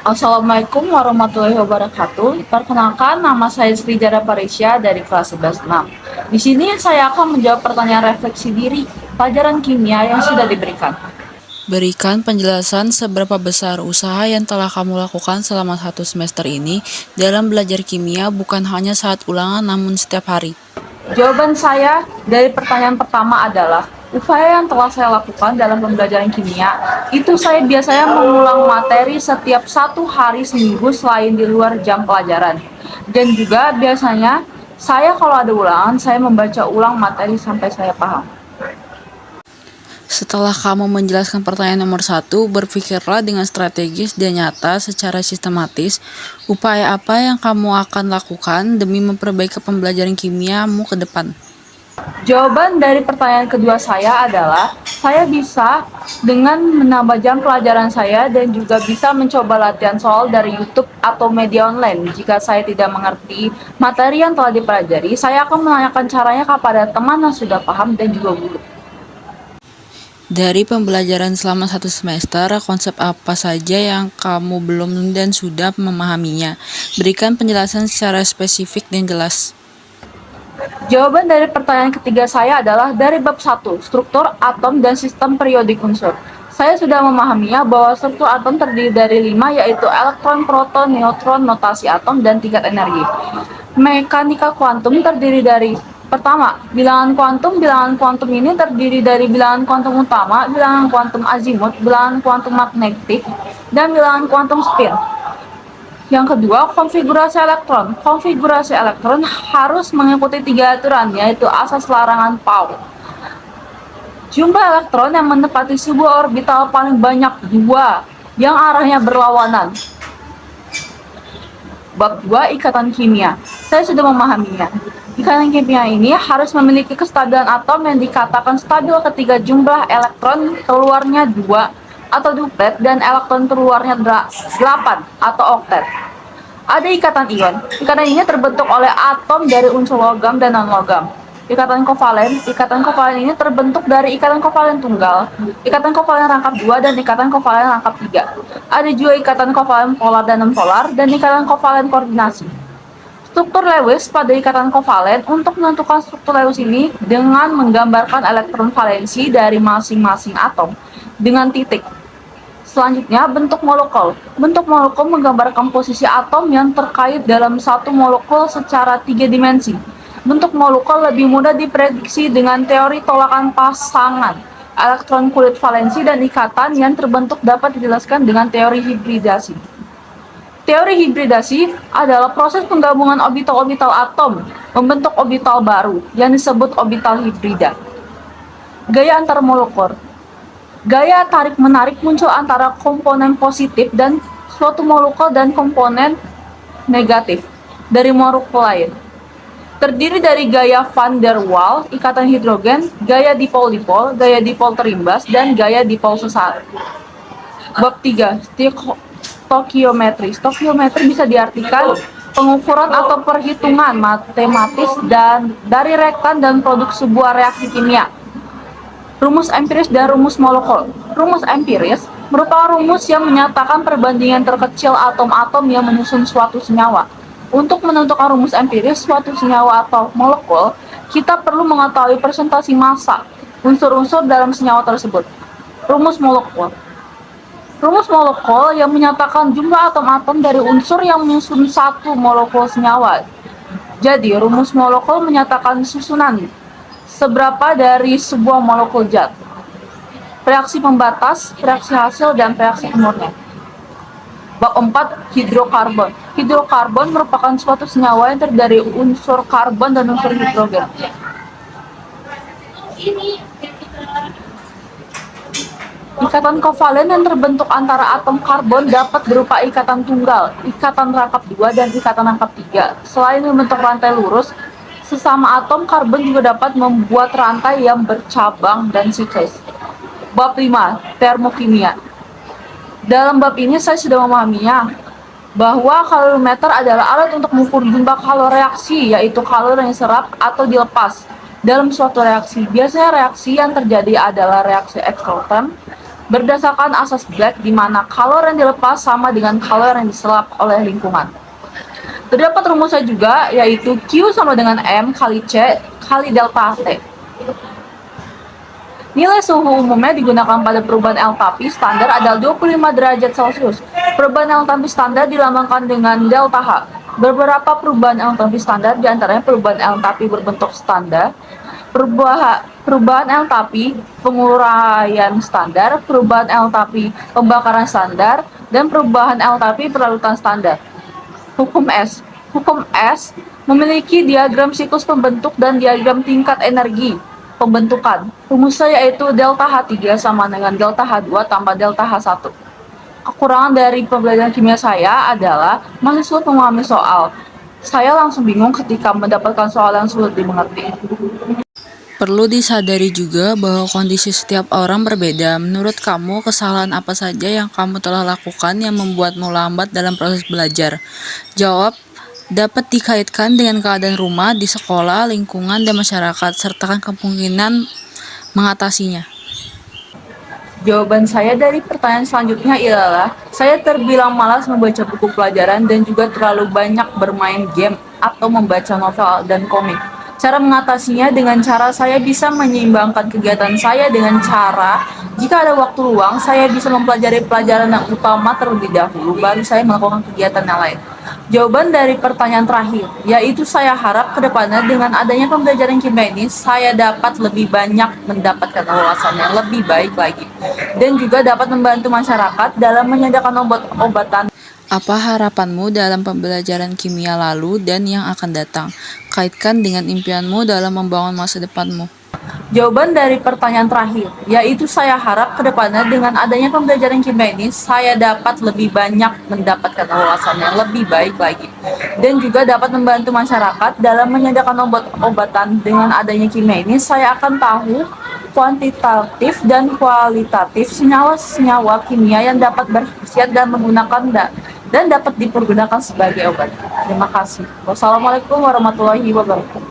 Assalamualaikum warahmatullahi wabarakatuh. Perkenalkan, nama saya Sri Jara Parisya dari kelas 11 6. Di sini saya akan menjawab pertanyaan refleksi diri pelajaran kimia yang sudah diberikan. Berikan penjelasan seberapa besar usaha yang telah kamu lakukan selama 1 semester ini dalam belajar kimia bukan hanya saat ulangan namun setiap hari. Jawaban saya dari pertanyaan pertama adalah upaya yang telah saya lakukan dalam pembelajaran kimia itu saya biasanya mengulang materi setiap 1 hari seminggu selain di luar jam pelajaran. Dan juga biasanya saya kalau ada ulangan saya membaca ulang materi sampai saya paham. Setelah kamu menjelaskan pertanyaan nomor 1, berpikirlah dengan strategis dan nyata secara sistematis upaya apa yang kamu akan lakukan demi memperbaiki pembelajaran kimiamu ke depan. Jawaban dari pertanyaan kedua saya adalah saya bisa dengan menambah jam pelajaran saya dan juga bisa mencoba latihan soal dari YouTube atau media online. Jika saya tidak mengerti materi yang telah dipelajari, saya akan menanyakan caranya kepada teman yang sudah paham dan juga guru. Dari pembelajaran selama 1 semester, konsep apa saja yang kamu belum dan sudah memahaminya? Berikan penjelasan secara spesifik dan jelas. Jawaban dari pertanyaan ketiga saya adalah dari bab 1, struktur atom dan sistem periodik unsur. Saya sudah memahaminya bahwa struktur atom terdiri dari 5, yaitu elektron, proton, neutron, notasi atom, dan tingkat energi. Mekanika kuantum terdiri dari pertama, bilangan kuantum. Bilangan kuantum ini terdiri dari bilangan kuantum utama, bilangan kuantum azimut, bilangan kuantum magnetik, dan bilangan kuantum spin. Yang kedua, konfigurasi elektron. Konfigurasi elektron harus mengikuti 3 aturan, yaitu asas larangan Pauli. Jumlah elektron yang menempati sebuah orbital paling banyak 2 yang arahnya berlawanan. Bab 2, ikatan kimia. Saya sudah memahaminya. Ikatan kimia ini harus memiliki kestabilan atom yang dikatakan stabil ketika jumlah elektron keluarnya 2 atau duplet dan elektron keluarnya 8 atau oktet. Ada ikatan ion. Ikatan ini terbentuk oleh atom dari unsur logam dan non-logam. Ikatan kovalen ini terbentuk dari ikatan kovalen tunggal, ikatan kovalen rangkap 2, dan ikatan kovalen rangkap 3. Ada juga ikatan kovalen polar dan non-polar, dan ikatan kovalen koordinasi. Struktur Lewis pada ikatan kovalen. Untuk menentukan struktur Lewis ini dengan menggambarkan elektron valensi dari masing-masing atom dengan titik. Selanjutnya, bentuk molekul. Bentuk molekul menggambarkan posisi atom yang terkait dalam satu molekul secara 3 dimensi. Bentuk molekul lebih mudah diprediksi dengan teori tolakan pasangan elektron kulit valensi dan ikatan yang terbentuk dapat dijelaskan dengan teori hibridasi. Teori hibridasi adalah proses penggabungan orbital-orbital atom membentuk orbital baru yang disebut orbital hibrida. Gaya antar molekul. Gaya tarik-menarik muncul antara komponen positif dan suatu molekul dan komponen negatif dari molekul lain. Terdiri dari gaya van der Waals, ikatan hidrogen, gaya dipol-dipol, gaya dipol terimbas, dan gaya dipol sesar. Bab 3, stokiometri. Stokiometri bisa diartikan pengukuran atau perhitungan matematis dan dari reaktan dan produk sebuah reaksi kimia. Rumus empiris dan rumus molekul. Rumus empiris merupakan rumus yang menyatakan perbandingan terkecil atom-atom yang menyusun suatu senyawa. Untuk menentukan rumus empiris suatu senyawa atau molekul, kita perlu mengetahui presentasi massa unsur-unsur dalam senyawa tersebut. Rumus molekul. Rumus molekul yang menyatakan jumlah atom-atom dari unsur yang menyusun satu molekul senyawa. Jadi, rumus molekul menyatakan susunan seberapa dari sebuah molekul zat. Reaksi pembatas, reaksi hasil, dan reaksi pemurnian. Bab 4, hidrokarbon. Hidrokarbon merupakan suatu senyawa yang terdiri dari unsur karbon dan unsur hidrogen. Ikatan kovalen yang terbentuk antara atom karbon dapat berupa ikatan tunggal, ikatan rangkap 2, dan ikatan rangkap 3. Selain membentuk rantai lurus, sesama atom karbon juga dapat membuat rantai yang bercabang dan siklis. Bab 5, termokimia. Dalam bab ini saya sudah memahaminya bahwa kalorimeter adalah alat untuk mengukur jumlah kalori reaksi, yaitu kalori yang diserap atau dilepas dalam suatu reaksi. Biasanya reaksi yang terjadi adalah reaksi eksoterm, berdasarkan asas Black di mana kalori yang dilepas sama dengan kalori yang diserap oleh lingkungan. Terdapat rumusnya juga, yaitu Q sama dengan M kali C kali delta T. Nilai suhu umumnya digunakan pada perubahan enthalpy standar adalah 25 derajat Celcius. Perubahan enthalpy standar dilambangkan dengan delta H. Beberapa perubahan enthalpy standar diantaranya perubahan enthalpy berbentuk standar, perubahan enthalpy penguraian standar, perubahan enthalpy pembakaran standar, dan perubahan enthalpy pelarutan standar. Hukum S. Hukum S memiliki diagram siklus pembentuk dan diagram tingkat energi pembentukan. Rumusnya yaitu delta H3 sama dengan delta H2 tambah delta H1. Kekurangan dari pembelajaran kimia saya adalah masih sulit memahami soal. Saya langsung bingung ketika mendapatkan soal yang sulit dimengerti. Perlu disadari juga bahwa kondisi setiap orang berbeda. Menurut kamu, kesalahan apa saja yang kamu telah lakukan yang membuatmu lambat dalam proses belajar? Jawab dapat dikaitkan dengan keadaan rumah, di sekolah, lingkungan, dan masyarakat, serta kemungkinan mengatasinya. Jawaban saya dari pertanyaan selanjutnya ialah saya terbilang malas membaca buku pelajaran dan juga terlalu banyak bermain game atau membaca novel dan komik. Cara mengatasinya dengan cara saya bisa menyeimbangkan kegiatan saya dengan cara jika ada waktu luang saya bisa mempelajari pelajaran yang utama terlebih dahulu baru saya melakukan kegiatan yang lain. Jawaban dari pertanyaan terakhir, yaitu saya harap kedepannya dengan adanya pembelajaran kimia ini, saya dapat lebih banyak mendapatkan wawasan yang lebih baik lagi, dan juga dapat membantu masyarakat dalam menyediakan obat-obatan. Apa harapanmu dalam pembelajaran kimia lalu dan yang akan datang? Kaitkan dengan impianmu dalam membangun masa depanmu. Jawaban dari pertanyaan terakhir, yaitu saya harap kedepannya dengan adanya pembelajaran kimia ini, saya dapat lebih banyak mendapatkan wawasan yang lebih baik lagi, dan juga dapat membantu masyarakat dalam menyediakan obat-obatan. Dengan adanya kimia ini, saya akan tahu kuantitatif dan kualitatif senyawa-senyawa kimia yang dapat berkhasiat dan dapat dipergunakan sebagai obat. Terima kasih. Wassalamualaikum warahmatullahi wabarakatuh.